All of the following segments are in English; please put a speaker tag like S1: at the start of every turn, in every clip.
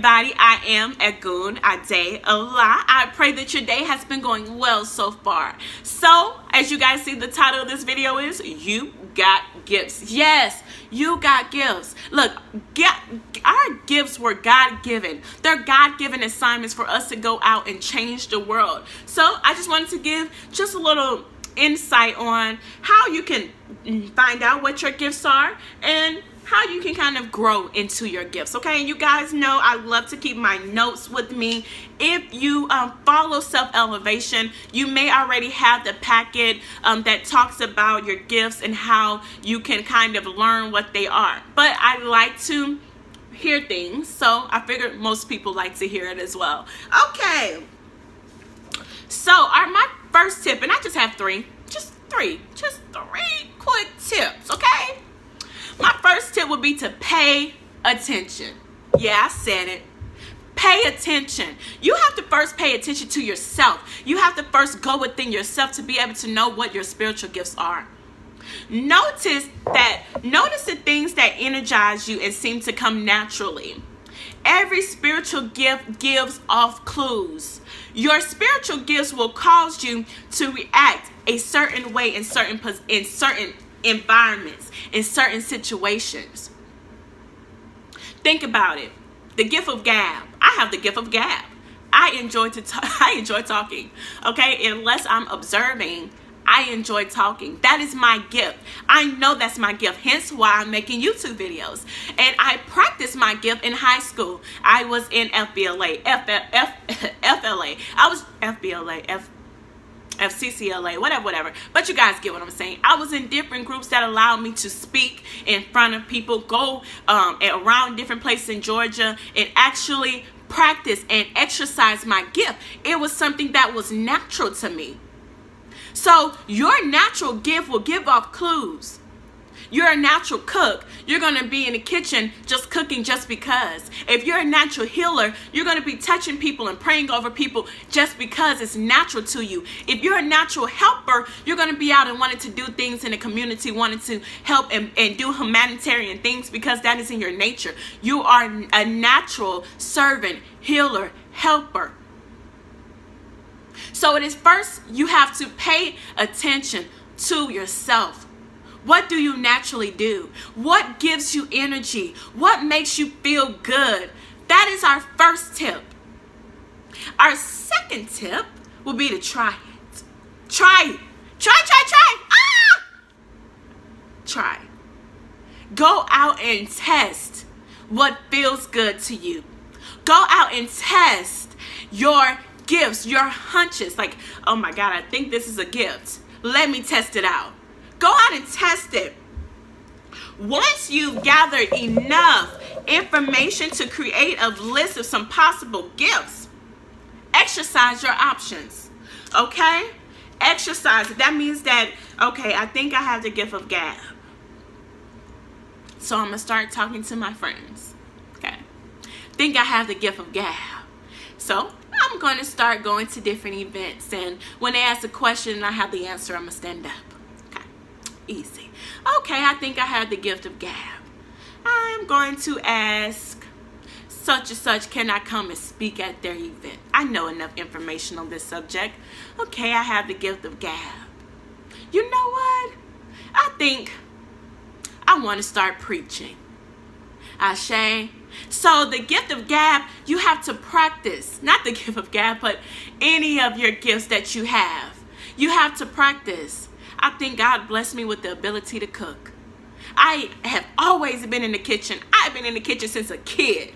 S1: everybody. I am Egun Ade Ola. I pray that your day has been going well so far. So, as you guys see, the title of this video is You Got Gifts. Yes, you got gifts. Look, our gifts were God-given. They're God-given assignments for us to go out and change the world. So, I just wanted to give just a little insight on how you can find out what your gifts are and how you can kind of grow into your gifts. Okay, and you guys know I love to keep my notes with me. If you follow Self-Elevation, you may already have the packet that talks about your gifts and how you can kind of learn what they are. But I like to hear things, so I figured most people like to hear it as well. Okay, so my first tip, and I just have three quick tips, okay? My first tip would be to pay attention. Yeah, I said it. Pay attention. You have to first pay attention to yourself. You have to first go within yourself to be able to know what your spiritual gifts are. Notice the things that energize you and seem to come naturally. Every spiritual gift gives off clues. Your spiritual gifts will cause you to react a certain way in certain environments, in certain situations. Think about it. The gift of gab. I have the gift of gab. I enjoy talking. Okay, unless I'm observing, I enjoy talking. That is my gift. I know that's my gift. Hence why I'm making YouTube videos. And I practiced my gift in high school. I was in FBLA, FLA. I was FBLA, FCCLA, whatever. But you guys get what I'm saying. I was in different groups that allowed me to speak in front of people, go around different places in Georgia, and actually practice and exercise my gift. It was something that was natural to me. So your natural gift will give off clues. You're a natural cook. You're going to be in the kitchen just cooking just because. If you're a natural healer, you're going to be touching people and praying over people just because it's natural to you. If you're a natural helper, you're going to be out and wanting to do things in the community, wanting to help and do humanitarian things because that is in your nature. You are a natural servant, healer, helper. So it is first you have to pay attention to yourself. What do you naturally do? What gives you energy? What makes you feel good? That is our first tip. Our second tip will be to try it. Try it. Try. Try. Go out and test what feels good to you. Go out and test your gifts, your hunches. Like, oh my God, I think this is a gift. Let me test it out. Go out and test it. Once you've gathered enough information to create a list of some possible gifts, exercise your options. Okay? Exercise. That means that, okay, I think I have the gift of gab. So I'm going to start talking to my friends. Okay? Think I have the gift of gab. So I'm going to start going to different events. And when they ask a question and I have the answer, I'm going to stand up. Easy. Okay, I think I have the gift of gab. I'm going to ask such and such, can I come and speak at their event? I know enough information on this subject. Okay, I have the gift of gab. You know what? I think I want to start preaching. Ashe. So the gift of gab, you have to practice. Not the gift of gab, but any of your gifts that you have. You have to practice. I think God blessed me with the ability to cook. I have always been in the kitchen. I've been in the kitchen since a kid.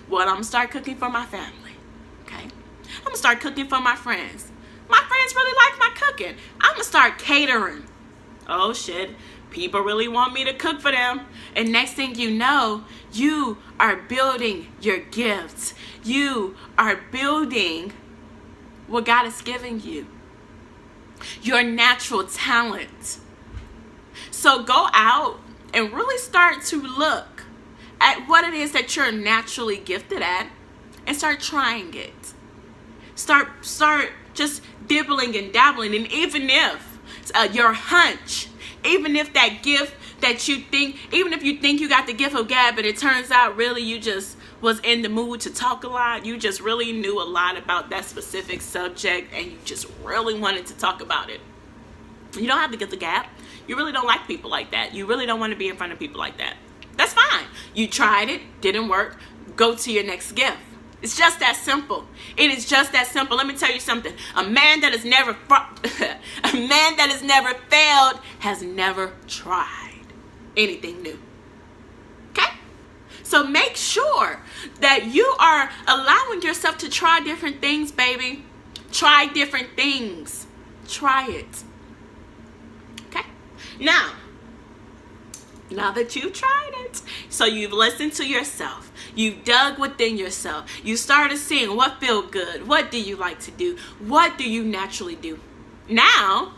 S1: Well, I'm going to start cooking for my family. Okay? I'm going to start cooking for my friends. My friends really like my cooking. I'm going to start catering. Oh, shit. People really want me to cook for them. And next thing you know, you are building your gifts. You are building what God has given you. Your natural talent. So go out and really start to look at what it is that you're naturally gifted at and start trying it. Start just dibbling and dabbling. And even if your hunch, even if that gift that you think, even if you think you got the gift of gab, but it turns out really you just was in the mood to talk a lot. You just really knew a lot about that specific subject and you just really wanted to talk about it. You don't have to get the gap. You really don't like people like that. You really don't want to be in front of people like that. That's fine. You tried it, didn't work. Go to your next gift. It's just that simple. It is just that simple. Let me tell you something. A man that has never failed has never tried anything new. Okay? So make sure that you are allowing yourself to try different things, baby. Try different things. Try it. Okay? Now that you've tried it, so you've listened to yourself, you've dug within yourself, you started seeing what feels good, what do you like to do, what do you naturally do. Now,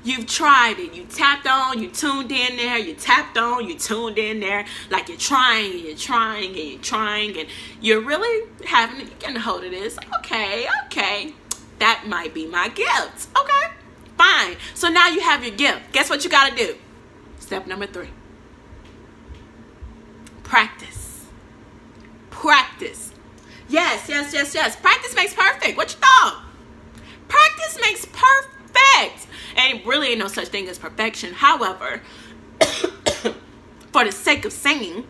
S1: you've tried it, you tapped on, you tuned in there, you tapped on, you tuned in there, like you're trying and you're trying and you're trying and you're really you're getting a hold of this. Okay, that might be my gift. Okay, fine. So now you have your gift. Guess what you got to do? Step number 3. Practice. Yes. Practice makes perfect. What you thought? Practice makes perfect. And really ain't no such thing as perfection. However, for the sake of saying,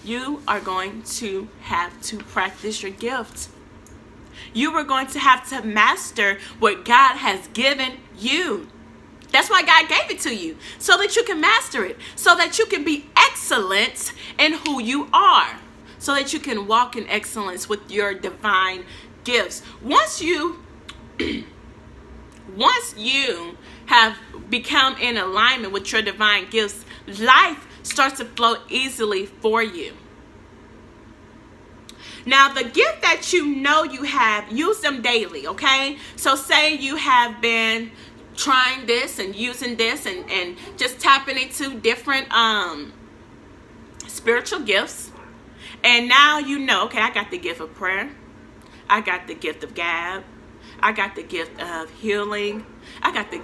S1: you are going to have to practice your gift. You are going to have to master what God has given you. That's why God gave it to you, so that you can master it, so that you can be excellent in who you are, so that you can walk in excellence with your divine gifts. Once you have become in alignment with your divine gifts, life starts to flow easily for you. Now, the gift that you know you have, use them daily, okay? So say you have been trying this and using this and just tapping into different spiritual gifts, and now you know, okay, I got the gift of prayer, I got the gift of gab, I got the gift of healing, I got the,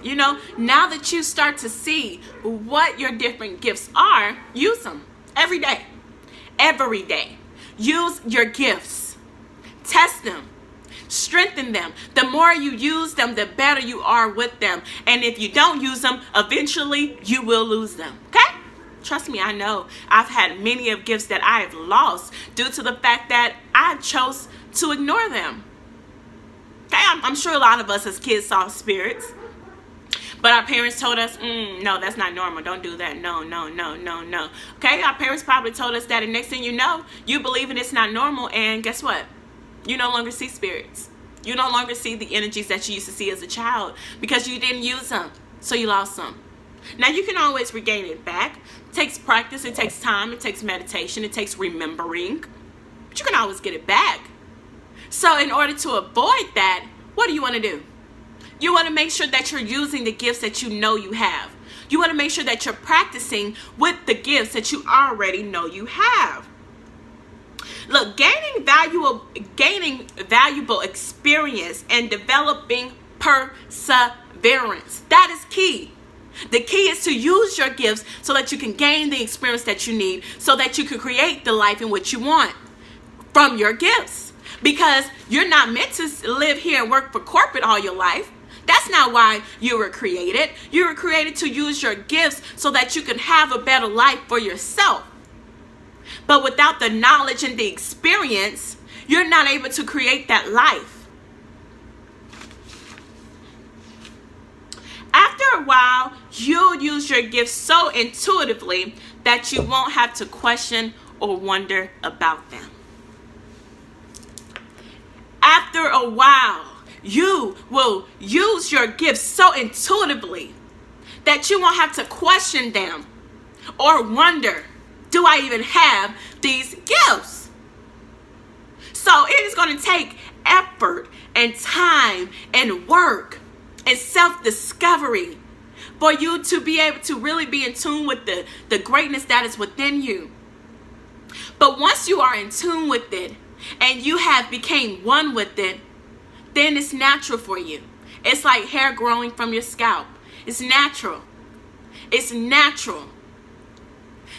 S1: now that you start to see what your different gifts are, use them every day. Use your gifts, test them, strengthen them. The more you use them, the better you are with them. And if you don't use them, eventually you will lose them. Okay? Trust me, I know. I've had many of gifts that I have lost due to the fact that I chose to ignore them. Okay? I'm sure a lot of us as kids saw spirits, but our parents told us, no, that's not normal. Don't do that. No. Okay? Our parents probably told us that, and next thing you know, you believe it's not normal, and guess what? You no longer see spirits. You no longer see the energies that you used to see as a child because you didn't use them, so you lost them. Now, you can always regain it back. It takes practice. It takes time. It takes meditation. It takes remembering. But you can always get it back. So in order to avoid that, what do you want to do? You want to make sure that you're using the gifts that you know you have. You want to make sure that you're practicing with the gifts that you already know you have. Look, gaining valuable experience and developing perseverance. That is key. The key is to use your gifts so that you can gain the experience that you need, so that you can create the life in which you want from your gifts. Because you're not meant to live here and work for corporate all your life. That's not why you were created. You were created to use your gifts so that you can have a better life for yourself. But without the knowledge and the experience, you're not able to create that life. After a while, you'll use your gifts so intuitively that you won't have to question or wonder about them. After a while, you will use your gifts so intuitively that you won't have to question them or wonder, do I even have these gifts? So it is going to take effort and time and work and self-discovery for you to be able to really be in tune with the greatness that is within you. But once you are in tune with it and you have became one with it, then it's natural for you. It's like hair growing from your scalp. It's natural. It's natural.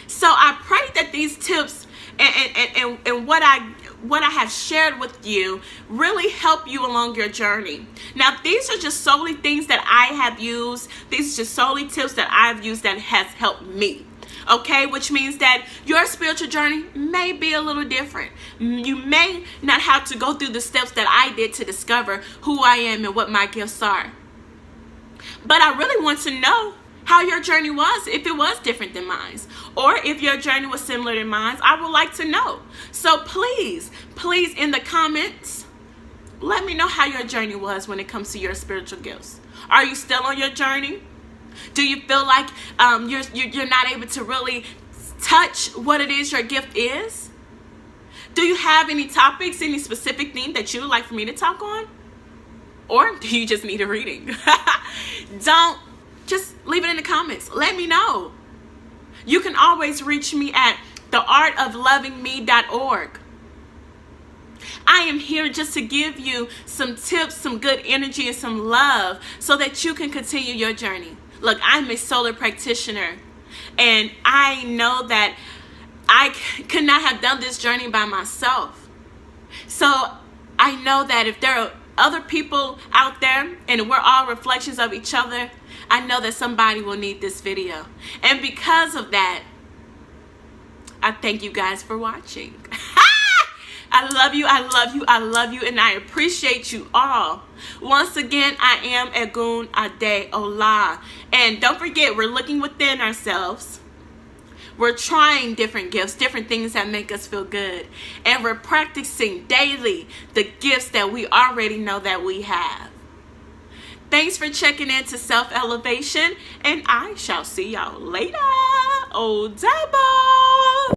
S1: So I pray that these tips and what I have shared with you really help you along your journey. Now, these are just solely things that I have used. These are just solely tips that I've used that has helped me. Okay, which means that your spiritual journey may be a little different. You may not have to go through the steps that I did to discover who I am and what my gifts are. But I really want to know how your journey was, if it was different than mine, or if your journey was similar to mine. I would like to know. So please in the comments, let me know how your journey was when it comes to your spiritual gifts. Are you still on your journey? Do you feel like you're not able to really touch what it is your gift is? Do you have any topics, any specific theme that you would like for me to talk on? Or do you just need a reading? Don't just leave it in the comments. Let me know. You can always reach me at theartoflovingme.org. I am here just to give you some tips, some good energy, and some love so that you can continue your journey. Look, I'm a solar practitioner, and I know that I could not have done this journey by myself. So I know that if there are other people out there and we're all reflections of each other, I know that somebody will need this video. And because of that, I thank you guys for watching. I love you, I love you, I love you, and I appreciate you all. Once again, I am Egun Ade Ola. And don't forget, we're looking within ourselves. We're trying different gifts, different things that make us feel good. And we're practicing daily the gifts that we already know that we have. Thanks for checking in to Self Elevation, and I shall see y'all later. Oh, double.